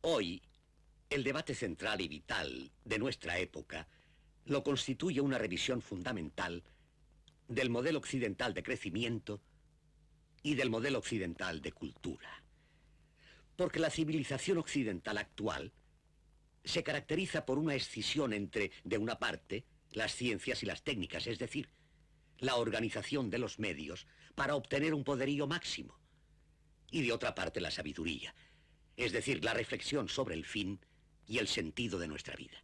Hoy, el debate central y vital de nuestra época lo constituye una revisión fundamental del modelo occidental de crecimiento y del modelo occidental de cultura. Porque la civilización occidental actual se caracteriza por una escisión entre, de una parte, las ciencias y las técnicas, es decir, la organización de los medios para obtener un poderío máximo, y de otra parte la sabiduría, es decir, la reflexión sobre el fin y el sentido de nuestra vida.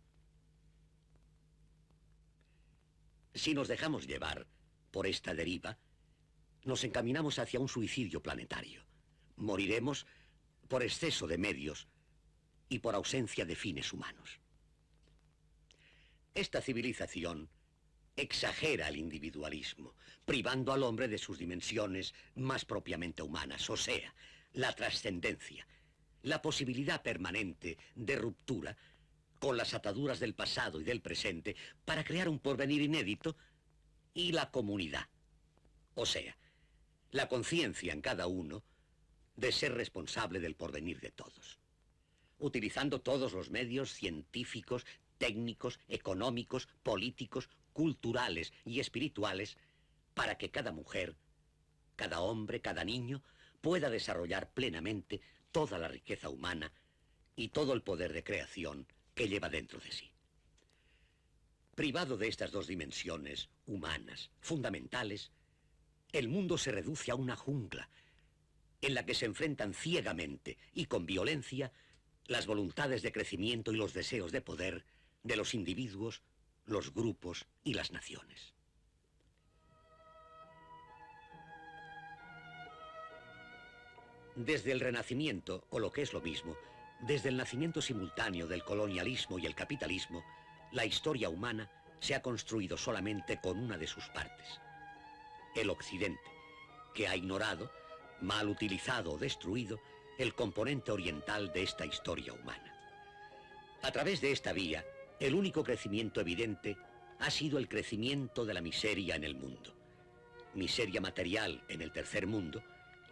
Si nos dejamos llevar por esta deriva, nos encaminamos hacia un suicidio planetario. Moriremos por exceso de medios y por ausencia de fines humanos. Esta civilización exagera el individualismo, privando al hombre de sus dimensiones más propiamente humanas, o sea, la trascendencia, la posibilidad permanente de ruptura con las ataduras del pasado y del presente para crear un porvenir inédito, y la comunidad, o sea, la conciencia en cada uno de ser responsable del porvenir de todos, utilizando todos los medios científicos, técnicos, económicos, políticos, culturales y espirituales para que cada mujer, cada hombre, cada niño pueda desarrollar plenamente toda la riqueza humana y todo el poder de creación que lleva dentro de sí. Privado de estas dos dimensiones humanas, fundamentales, el mundo se reduce a una jungla en la que se enfrentan ciegamente y con violencia las voluntades de crecimiento y los deseos de poder de los individuos, los grupos y las naciones. Desde el Renacimiento, o lo que es lo mismo, desde el nacimiento simultáneo del colonialismo y el capitalismo, la historia humana se ha construido solamente con una de sus partes, el Occidente, que ha ignorado, mal utilizado o destruido, el componente oriental de esta historia humana. A través de esta vía, el único crecimiento evidente ha sido el crecimiento de la miseria en el mundo. Miseria material en el tercer mundo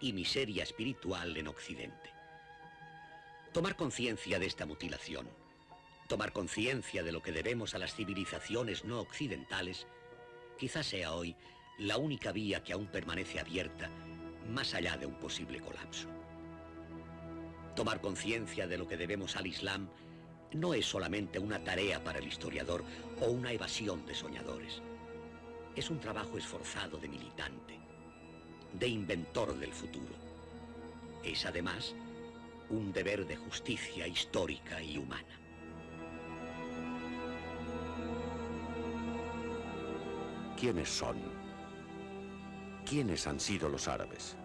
y miseria espiritual en Occidente. Tomar conciencia de esta mutilación, tomar conciencia de lo que debemos a las civilizaciones no occidentales, quizás sea hoy la única vía que aún permanece abierta más allá de un posible colapso. Tomar conciencia de lo que debemos al Islam no es solamente una tarea para el historiador o una evasión de soñadores. Es un trabajo esforzado de militante, de inventor del futuro. Es además un deber de justicia histórica y humana. ¿Quiénes son? ¿Quiénes han sido los árabes?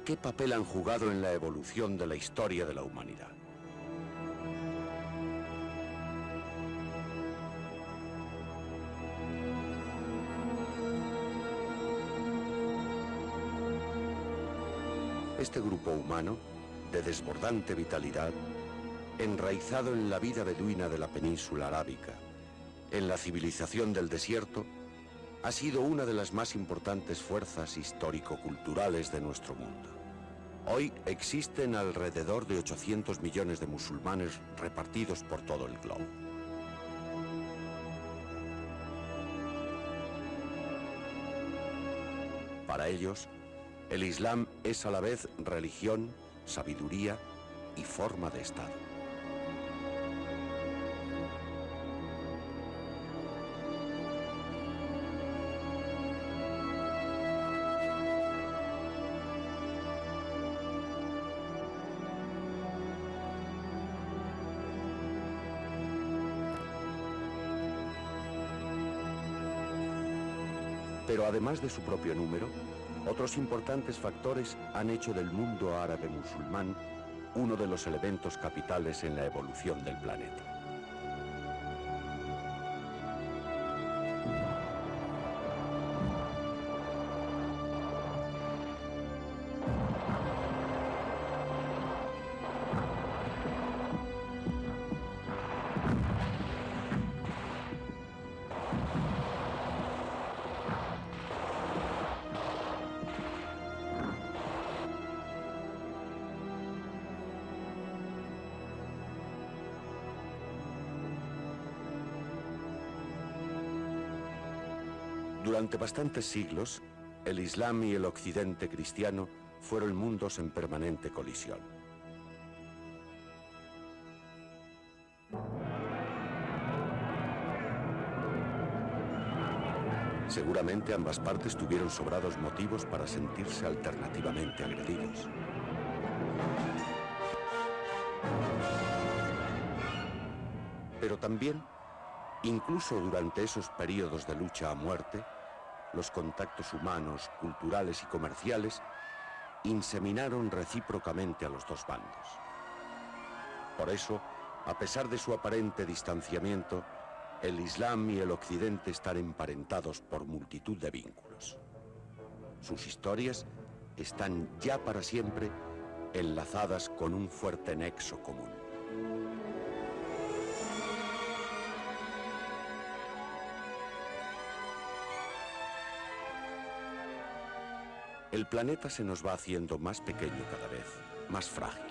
¿Qué papel han jugado en la evolución de la historia de la humanidad? Este grupo humano, de desbordante vitalidad, enraizado en la vida beduina de la península arábica, en la civilización del desierto, ha sido una de las más importantes fuerzas histórico-culturales de nuestro mundo. Hoy existen alrededor de 800 millones de musulmanes repartidos por todo el globo. Para ellos, el Islam es a la vez religión, sabiduría y forma de Estado. Pero además de su propio número, otros importantes factores han hecho del mundo árabe musulmán uno de los elementos capitales en la evolución del planeta. Durante bastantes siglos, el Islam y el Occidente cristiano fueron mundos en permanente colisión. Seguramente ambas partes tuvieron sobrados motivos para sentirse alternativamente agredidos. Pero también, incluso durante esos periodos de lucha a muerte, los contactos humanos, culturales y comerciales inseminaron recíprocamente a los dos bandos. Por eso, a pesar de su aparente distanciamiento, el Islam y el Occidente están emparentados por multitud de vínculos. Sus historias están ya para siempre enlazadas con un fuerte nexo común. El planeta se nos va haciendo más pequeño cada vez, más frágil,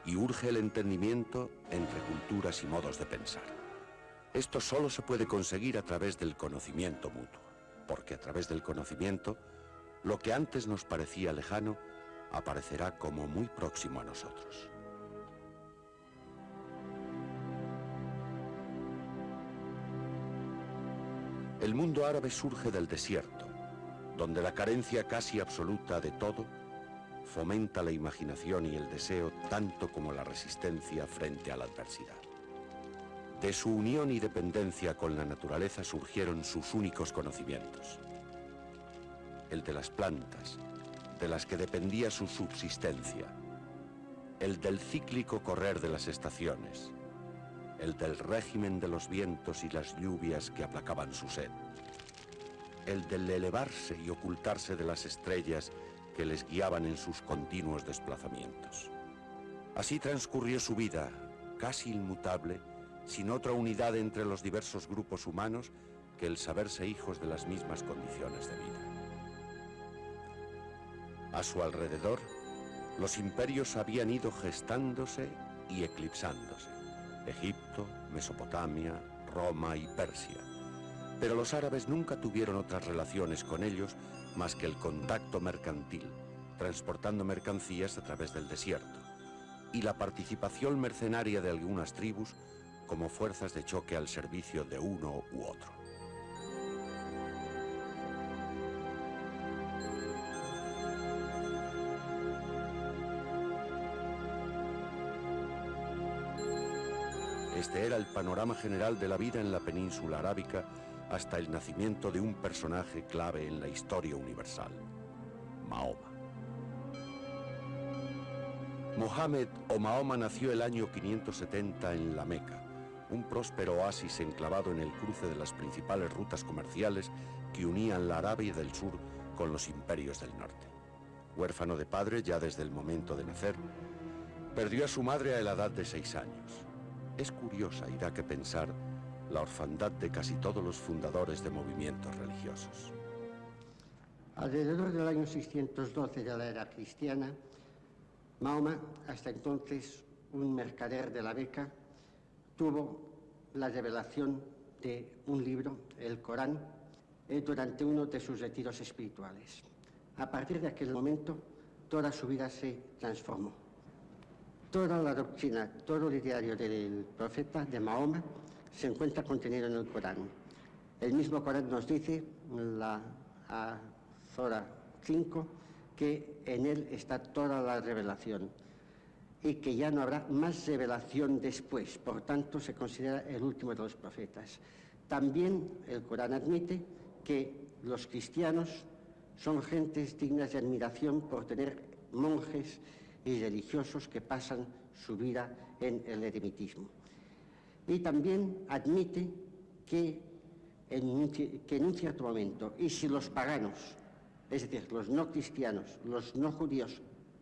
y urge el entendimiento entre culturas y modos de pensar. Esto solo se puede conseguir a través del conocimiento mutuo, porque a través del conocimiento, lo que antes nos parecía lejano, aparecerá como muy próximo a nosotros. El mundo árabe surge del desierto, donde la carencia casi absoluta de todo fomenta la imaginación y el deseo tanto como la resistencia frente a la adversidad. De su unión y dependencia con la naturaleza surgieron sus únicos conocimientos. El de las plantas, de las que dependía su subsistencia. El del cíclico correr de las estaciones. El del régimen de los vientos y las lluvias que aplacaban su sed. El del elevarse y ocultarse de las estrellas que les guiaban en sus continuos desplazamientos. Así transcurrió su vida, casi inmutable, sin otra unidad entre los diversos grupos humanos que el saberse hijos de las mismas condiciones de vida. A su alrededor, los imperios habían ido gestándose y eclipsándose. Egipto, Mesopotamia, Roma y Persia. Pero los árabes nunca tuvieron otras relaciones con ellos más que el contacto mercantil, transportando mercancías a través del desierto, y la participación mercenaria de algunas tribus como fuerzas de choque al servicio de uno u otro. Este era el panorama general de la vida en la península arábica hasta el nacimiento de un personaje clave en la historia universal, Mahoma. Mohammed o Mahoma nació el año 570 en la Meca, un próspero oasis enclavado en el cruce de las principales rutas comerciales que unían la Arabia del Sur con los imperios del norte. Huérfano de padre ya desde el momento de nacer, perdió a su madre a la edad de 6 años. Es curiosa y da que pensar la orfandad de casi todos los fundadores de movimientos religiosos. Alrededor del año 612 de la era cristiana, Mahoma, hasta entonces un mercader de la Meca, tuvo la revelación de un libro, el Corán, durante uno de sus retiros espirituales. A partir de aquel momento, toda su vida se transformó. Toda la doctrina, todo el ideario del profeta, de Mahoma, se encuentra contenido en el Corán. El mismo Corán nos dice, la Sura 5, que en él está toda la revelación y que ya no habrá más revelación después, por tanto se considera el último de los profetas. También el Corán admite que los cristianos son gentes dignas de admiración por tener monjes y religiosos que pasan su vida en el eremitismo. Y también admite que en un cierto momento, y si los paganos, es decir, los no cristianos, los no judíos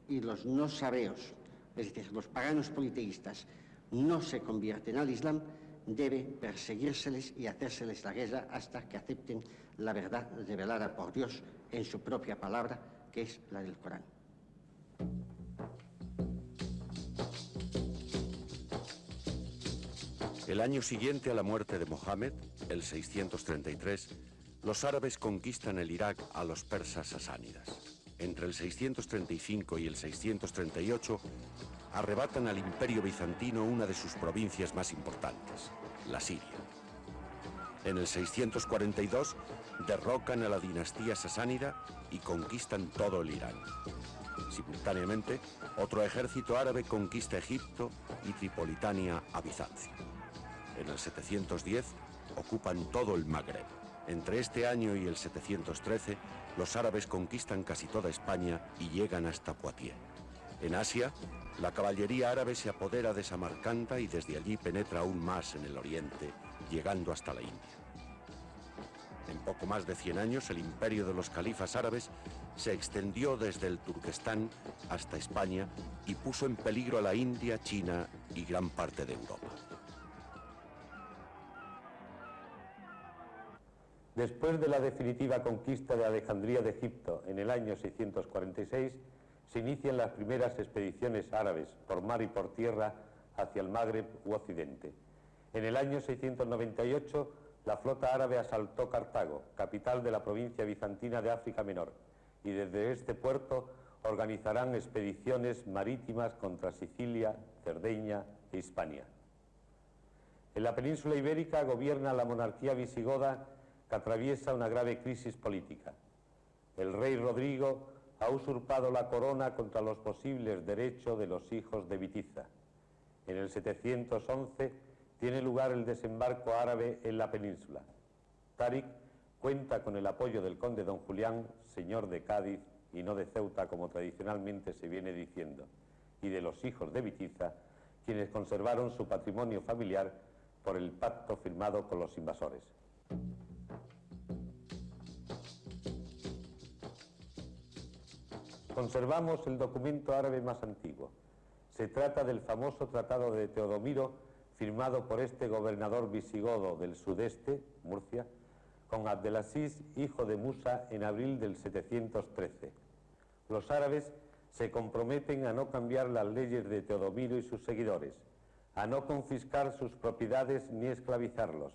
y los no sabeos, es decir, los paganos politeístas, no se convierten al Islam, debe perseguírseles y hacérseles la guerra hasta que acepten la verdad revelada por Dios en su propia palabra, que es la del Corán. El año siguiente a la muerte de Mohammed, el 633, los árabes conquistan el Irak a los persas sasánidas. Entre el 635 y el 638 arrebatan al Imperio bizantino una de sus provincias más importantes, la Siria. En el 642 derrocan a la dinastía sasánida y conquistan todo el Irán. Simultáneamente, otro ejército árabe conquista Egipto y Tripolitania a Bizancio. En el 710 ocupan todo el Magreb. Entre este año y el 713, los árabes conquistan casi toda España y llegan hasta Poitiers. En Asia, la caballería árabe se apodera de Samarcanda y desde allí penetra aún más en el oriente, llegando hasta la India. En poco más de 100 años, el imperio de los califas árabes se extendió desde el Turquestán hasta España y puso en peligro a la India, China y gran parte de Europa. Después de la definitiva conquista de Alejandría de Egipto en el año 646, se inician las primeras expediciones árabes por mar y por tierra hacia el Magreb u Occidente. En el año 698, la flota árabe asaltó Cartago, capital de la provincia bizantina de África Menor, y desde este puerto organizarán expediciones marítimas contra Sicilia, Cerdeña e Hispania. En la península ibérica gobierna la monarquía visigoda, que atraviesa una grave crisis política. El rey Rodrigo ha usurpado la corona contra los posibles derechos de los hijos de Bitiza. En el 711 tiene lugar el desembarco árabe en la península. Táric cuenta con el apoyo del conde don Julián, señor de Cádiz y no de Ceuta, como tradicionalmente se viene diciendo, y de los hijos de Bitiza, quienes conservaron su patrimonio familiar por el pacto firmado con los invasores. Conservamos el documento árabe más antiguo. Se trata del famoso Tratado de Teodomiro, firmado por este gobernador visigodo del sudeste, Murcia, con Abdelaziz, hijo de Musa, en abril del 713. Los árabes se comprometen a no cambiar las leyes de Teodomiro y sus seguidores, a no confiscar sus propiedades ni esclavizarlos,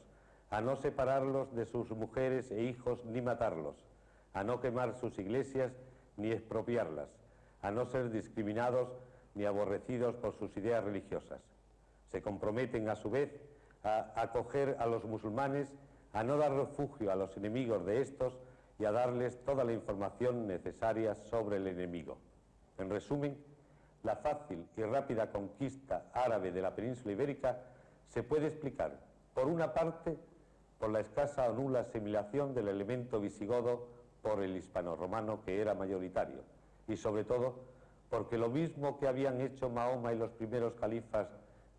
a no separarlos de sus mujeres e hijos ni matarlos, a no quemar sus iglesias ni expropiarlas, a no ser discriminados ni aborrecidos por sus ideas religiosas. Se comprometen a su vez a acoger a los musulmanes, a no dar refugio a los enemigos de estos y a darles toda la información necesaria sobre el enemigo. En resumen, la fácil y rápida conquista árabe de la península ibérica se puede explicar, por una parte, por la escasa o nula asimilación del elemento visigodo por el hispano-romano, que era mayoritario, y sobre todo porque lo mismo que habían hecho Mahoma y los primeros califas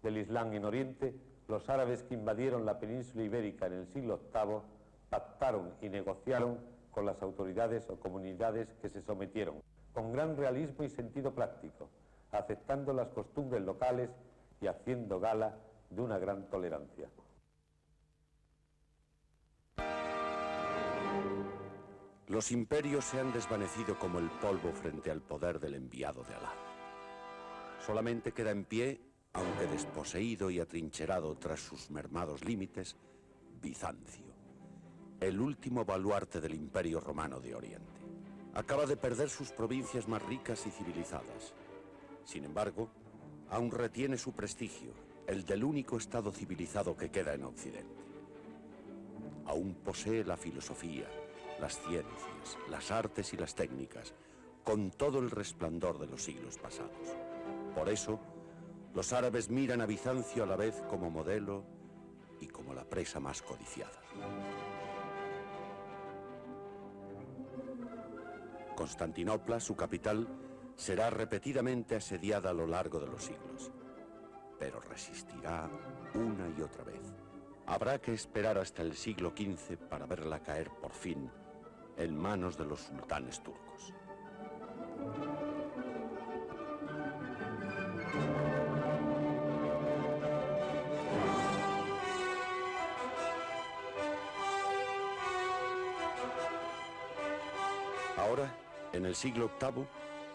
del Islam en Oriente, los árabes que invadieron la península ibérica en el siglo VIII pactaron y negociaron con las autoridades o comunidades que se sometieron, con gran realismo y sentido práctico, aceptando las costumbres locales y haciendo gala de una gran tolerancia. Los imperios se han desvanecido como el polvo frente al poder del enviado de Alá. Solamente queda en pie, aunque desposeído y atrincherado tras sus mermados límites, Bizancio, el último baluarte del Imperio Romano de Oriente. Acaba de perder sus provincias más ricas y civilizadas. Sin embargo, aún retiene su prestigio, el del único estado civilizado que queda en Occidente. Aún posee la filosofía, las ciencias, las artes y las técnicas, con todo el resplandor de los siglos pasados. Por eso, los árabes miran a Bizancio a la vez como modelo y como la presa más codiciada. Constantinopla, su capital, será repetidamente asediada a lo largo de los siglos, pero resistirá una y otra vez. Habrá que esperar hasta el siglo XV para verla caer por fin en manos de los sultanes turcos. Ahora, en el siglo VIII,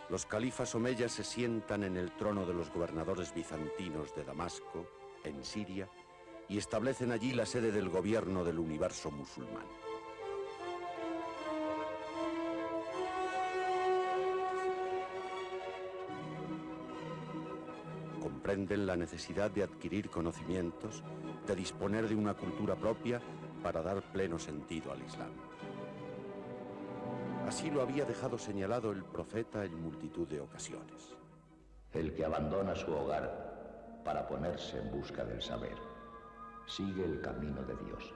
los califas omeyas se sientan en el trono de los gobernadores bizantinos de Damasco, en Siria, y establecen allí la sede del gobierno del universo musulmán. comprenden la necesidad de adquirir conocimientos, de disponer de una cultura propia para dar pleno sentido al Islam. Así lo había dejado señalado el profeta en multitud de ocasiones. El que abandona su hogar para ponerse en busca del saber, sigue el camino de Dios.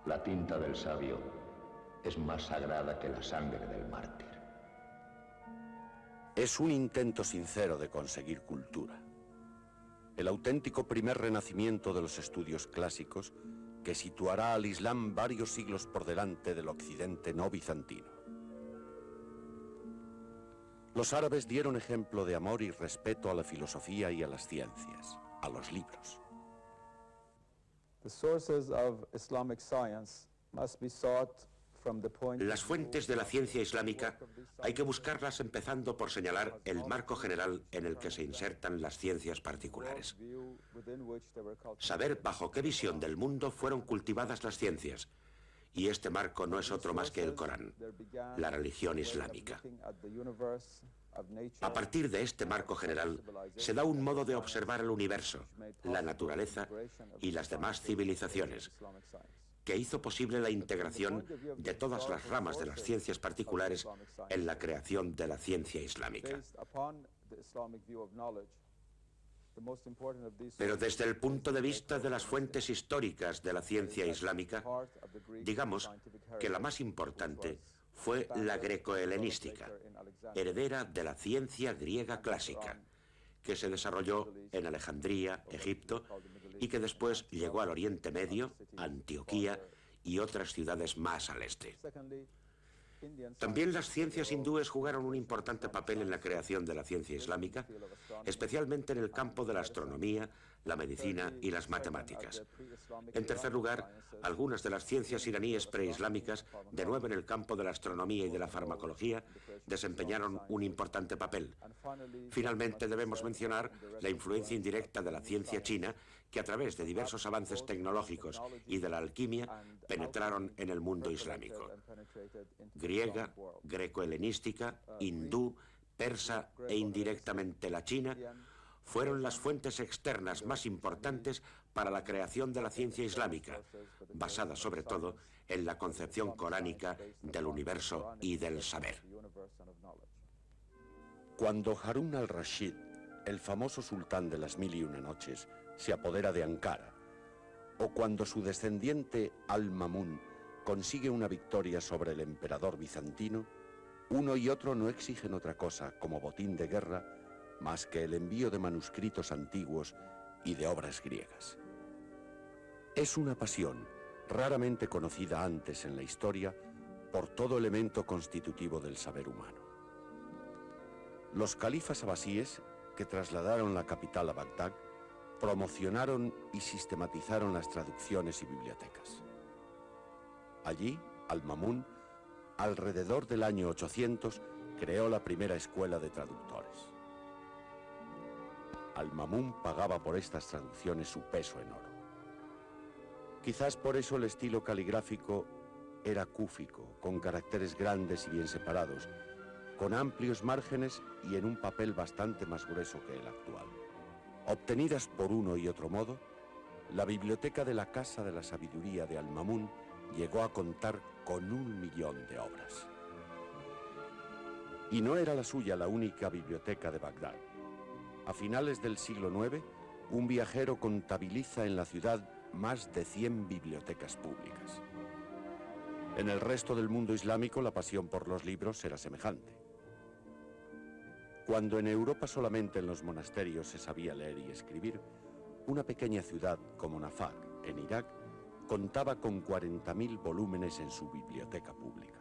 La tinta del sabio es más sagrada que la sangre del mártir. Es un intento sincero de conseguir cultura. El auténtico primer renacimiento de los estudios clásicos que situará al Islam varios siglos por delante del occidente no bizantino. Los árabes dieron ejemplo de amor y respeto a la filosofía y a las ciencias, a los libros. Las fuentes de la ciencia islámica hay que buscarlas empezando por señalar el marco general en el que se insertan las ciencias particulares. Saber bajo qué visión del mundo fueron cultivadas las ciencias. Y este marco no es otro más que el Corán, la religión islámica. A partir de este marco general, se da un modo de observar el universo, la naturaleza y las demás civilizaciones, que hizo posible la integración de todas las ramas de las ciencias particulares en la creación de la ciencia islámica. Pero desde el punto de vista de las fuentes históricas de la ciencia islámica, digamos que la más importante fue la greco-helenística, heredera de la ciencia griega clásica, que se desarrolló en Alejandría, Egipto, y que después llegó al Oriente Medio, Antioquía y otras ciudades más al este. También las ciencias hindúes jugaron un importante papel en la creación de la ciencia islámica, especialmente en el campo de la astronomía, la medicina y las matemáticas. En tercer lugar, algunas de las ciencias iraníes preislámicas, de nuevo en el campo de la astronomía y de la farmacología, desempeñaron un importante papel. Finalmente, debemos mencionar la influencia indirecta de la ciencia china, que a través de diversos avances tecnológicos y de la alquimia penetraron en el mundo islámico. Griega, greco-helenística, hindú, persa e indirectamente la china fueron las fuentes externas más importantes para la creación de la ciencia islámica, basada sobre todo en la concepción coránica del universo y del saber. Cuando Harún al-Rashid, el famoso sultán de las 1001 noches, se apodera de Ankara, o cuando su descendiente Al-Mamun consigue una victoria sobre el emperador bizantino, uno y otro no exigen otra cosa como botín de guerra más que el envío de manuscritos antiguos y de obras griegas. Es una pasión raramente conocida antes en la historia por todo elemento constitutivo del saber humano. Los califas abasíes, que trasladaron la capital a Bagdad, promocionaron y sistematizaron las traducciones y bibliotecas. Allí, Al-Mamun, alrededor del año 800, creó la primera escuela de traductores. Al-Mamun pagaba por estas traducciones su peso en oro. Quizás por eso el estilo caligráfico era cúfico, con caracteres grandes y bien separados, con amplios márgenes y en un papel bastante más grueso que el actual. Obtenidas por uno y otro modo, la biblioteca de la Casa de la Sabiduría de Al-Mamun llegó a contar con 1 millón de obras. Y no era la suya la única biblioteca de Bagdad. A finales del siglo IX, un viajero contabiliza en la ciudad más de 100 bibliotecas públicas. En el resto del mundo islámico, la pasión por los libros era semejante. Cuando en Europa solamente en los monasterios se sabía leer y escribir, una pequeña ciudad como Nafak, en Irak, contaba con 40.000 volúmenes en su biblioteca pública.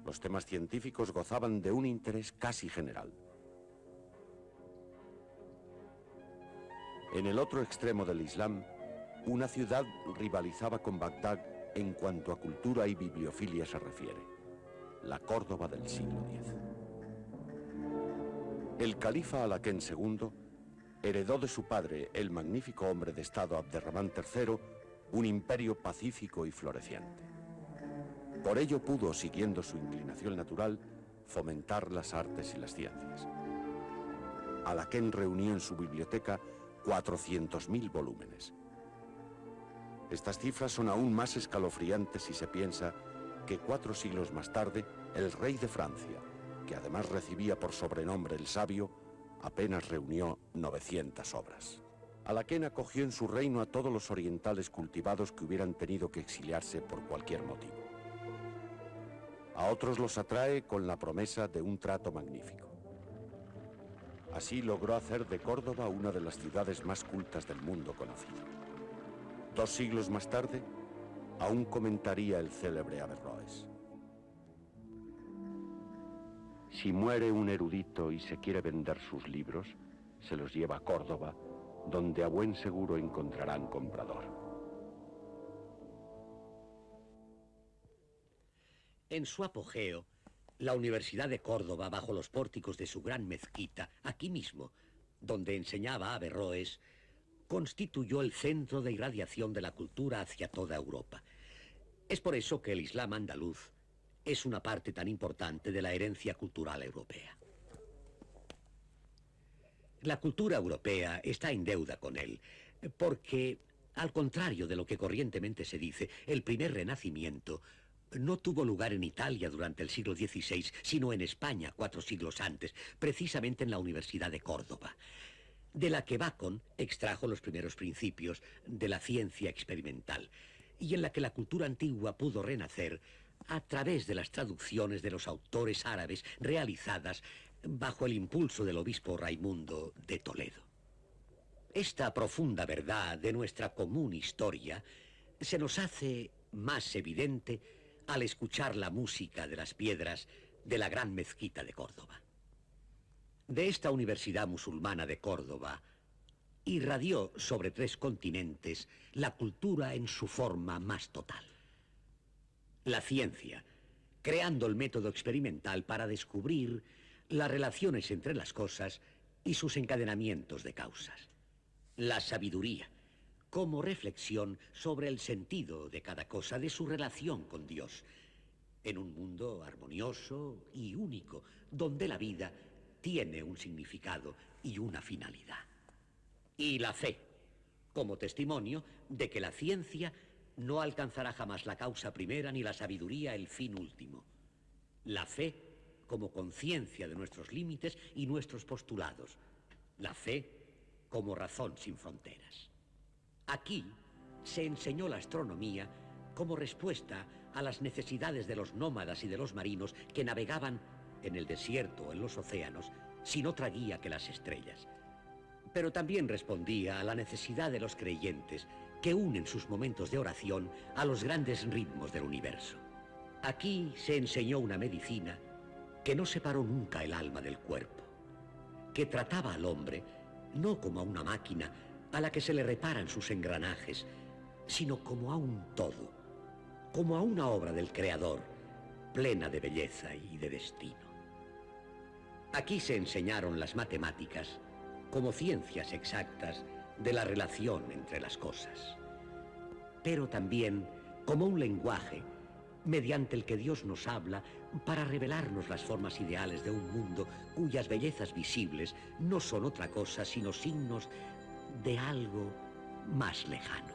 Los temas científicos gozaban de un interés casi general. En el otro extremo del Islam, una ciudad rivalizaba con Bagdad en cuanto a cultura y bibliofilia se refiere: la Córdoba del siglo X. El califa Alakén II heredó de su padre, el magnífico hombre de Estado Abderramán III, un imperio pacífico y floreciente. Por ello pudo, siguiendo su inclinación natural, fomentar las artes y las ciencias. Alaquén reunió en su biblioteca 400.000 volúmenes. Estas cifras son aún más escalofriantes si se piensa que 4 siglos más tarde, el rey de Francia, que además recibía por sobrenombre el Sabio, apenas reunió 900 obras. Alaquén acogió en su reino a todos los orientales cultivados que hubieran tenido que exiliarse por cualquier motivo. A otros los atrae con la promesa de un trato magnífico. Así logró hacer de Córdoba una de las ciudades más cultas del mundo conocido. 2 siglos más tarde, aún comentaría el célebre Averroes: si muere un erudito y se quiere vender sus libros, se los lleva a Córdoba, donde a buen seguro encontrarán comprador. En su apogeo, la Universidad de Córdoba, bajo los pórticos de su gran mezquita, aquí mismo, donde enseñaba Averroes, constituyó el centro de irradiación de la cultura hacia toda Europa. Es por eso que el Islam andaluz es una parte tan importante de la herencia cultural europea. La cultura europea está en deuda con él, porque, al contrario de lo que corrientemente se dice, el primer renacimiento no tuvo lugar en Italia durante el siglo XVI, sino en España 4 siglos antes, precisamente en la Universidad de Córdoba, de la que Bacon extrajo los primeros principios de la ciencia experimental, y en la que la cultura antigua pudo renacer a través de las traducciones de los autores árabes realizadas bajo el impulso del obispo Raimundo de Toledo. Esta profunda verdad de nuestra común historia se nos hace más evidente al escuchar la música de las piedras de la gran mezquita de Córdoba. De esta Universidad Musulmana de Córdoba irradió sobre 3 continentes la cultura en su forma más total. La ciencia, creando el método experimental para descubrir las relaciones entre las cosas y sus encadenamientos de causas. La sabiduría, como reflexión sobre el sentido de cada cosa, de su relación con Dios, en un mundo armonioso y único, donde la vida tiene un significado y una finalidad. Y la fe, como testimonio de que la ciencia no alcanzará jamás la causa primera ni la sabiduría el fin último. La fe como conciencia de nuestros límites y nuestros postulados. La fe como razón sin fronteras. Aquí se enseñó la astronomía como respuesta a las necesidades de los nómadas y de los marinos que navegaban en el desierto o en los océanos sin otra guía que las estrellas. Pero también respondía a la necesidad de los creyentes que unen sus momentos de oración a los grandes ritmos del universo. Aquí se enseñó una medicina que no separó nunca el alma del cuerpo, que trataba al hombre no como a una máquina a la que se le reparan sus engranajes, sino como a un todo, como a una obra del Creador, plena de belleza y de destino. Aquí se enseñaron las matemáticas como ciencias exactas de la relación entre las cosas, pero también como un lenguaje mediante el que Dios nos habla para revelarnos las formas ideales de un mundo cuyas bellezas visibles no son otra cosa sino signos de algo más lejano.